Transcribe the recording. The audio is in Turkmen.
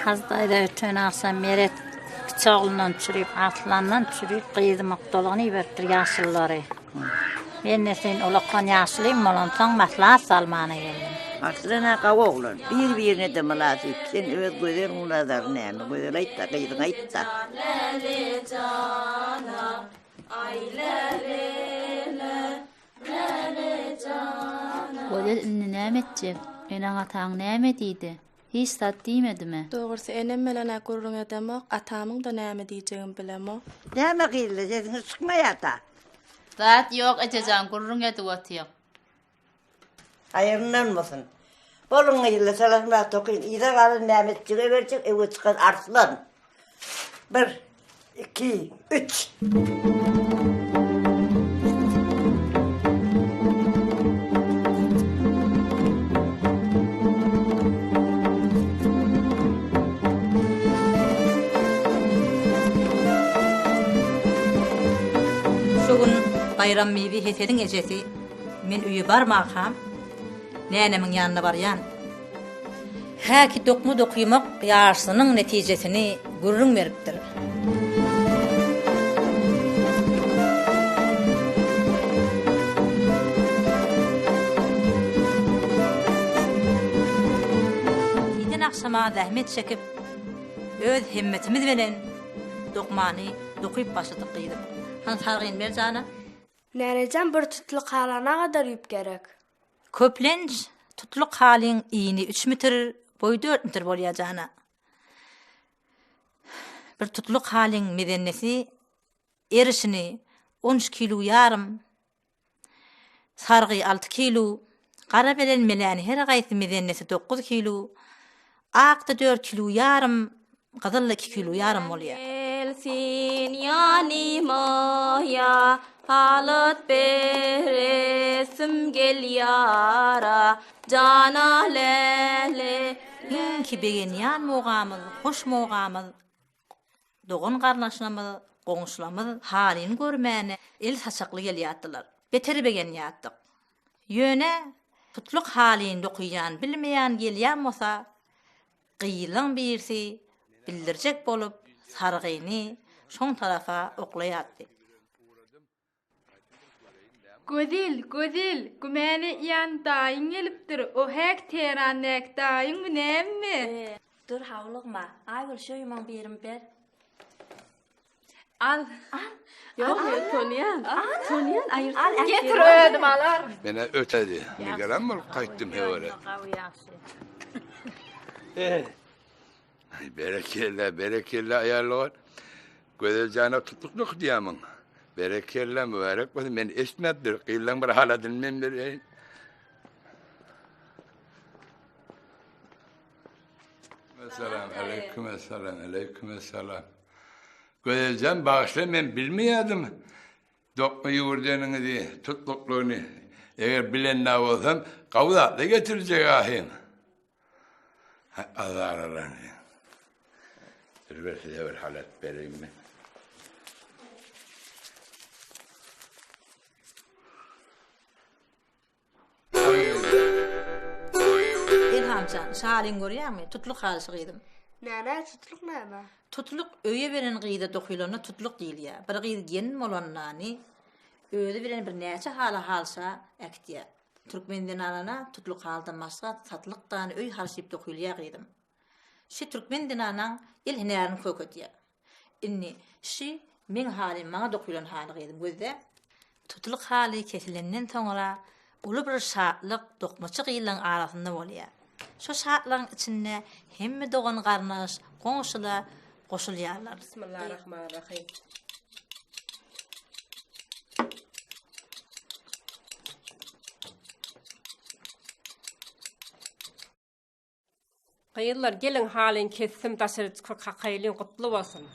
Hazdayda ötön akşam meret bıçağından çürüyüp, atlandan çürüyüp, kıydımak dolağını vertir yaşlıları. Ben de sen olakkan yaşlıyım, olansan maslahat salmana geldim. Aslına kava olur. Bir-birine de münasip. Sen öz güzel munazar näme güzel aytda, kıydın aytda. Güzel inni näme etjek? Enaň ataň näme diýdi? Hiç tat diýmedimi? Dogrusu enem bilen gurrun edemek, atamyň da näme diýjegini bilemok. Näme kıylı, sesini çıkmayata. Zat ýok ejejan gurrun edip otýar. Ayırından mısın? Bolun kıylı, salasma tokuyun. İza kalın näme etjege berjek, ewe çıkan arslan. 1, 2, 3. Bayram mevi hesedin ejesi, men üýe barmakam, nänemin ýanyna barýan. Häki dokmu dokuymak ýarsynyň netijesini gurrun beripdir. Ýygyň akşama zähmet çekip, öz himmetimiz bilen dokmany dokuyup başladyk diýdim. Han sargyn berjana. Närejen bir tutluk halana kadar yüp gerek? Köplenç tutluk halin iğni 3 metr, boyu 4 metr bolýajana. Bir tutluk halin medennesi erişini 13 kilo yarım, sargı 6 kilo, qara belen melani her gaýsy medennesi 9 kilo, aqda 4 kilo yarım, gazyl 2 kilo yarım bolýar. Elsin yani moya halat beresim gel yara cana lele ki begen yan mogamyz, hoş mogamyz, dogun garnaşlamyz, goňuşlamyz halini görmäne el saçakly gelýärdiler. Beteri begen ýatdyk. Ýöne tutluk halini dokuýan, bilmeýän gelýän bolsa, gyýlyň birsi bildirjek bolup sargyny şoň tarafa oklaýardy. Gözil, gümeni yan daýyň gelipdir. O häk teran näk daýyň näme? Dur hawlygma, aýgul şoýman birim ber. Al. Yok Toniyan. Toniyan ayırt. Getir ödüm alar. Mene ötedi. Nigeran bol qaytdym hewere. Berekelle ayarlar. Gözel jana tutukluk diýamyň. Berekelle mübarek bolsun. Men esmetdir. Qyýlan bir haladyn men berýän. Aleyküm. Gözelcan bağışla men bilmeýärdim. Dokma ýurdanyňy, tutluklugyny. Eger bilende bolsam, gawda getirjek ahym. Azaralan. Bir halat bereyim men. Ilhamcan, şalin görýärmi? Tutluk halşy gyýdym. Näne tutluk näme? Tutluk öýe beren gyýda dokuýulana tutluk diýilýär. Bir gyýdy gen bolanlany öýde beren bir näçe hala halsa äkdiýär. Türkmenden alana tutluk halda masgat satlykdan öý halşyp dokuýulýar gyýdym. Şi Türkmenden alanan il hinärini köketýär. Inni şi men halim maňa dokuýulan haly gyýdym gözde. Tutluk haly kesilenden soňra uly bir şatlyk dokmaçy gyýylan arasynda bolýar. Şu şatlaryň içinde hemme dogan garnaş, goňşular goşulýarlar. Bismillahirrahmanirrahim. Gyýylar gelin halin kessim taşyryp kakaylyň gutly bolsun.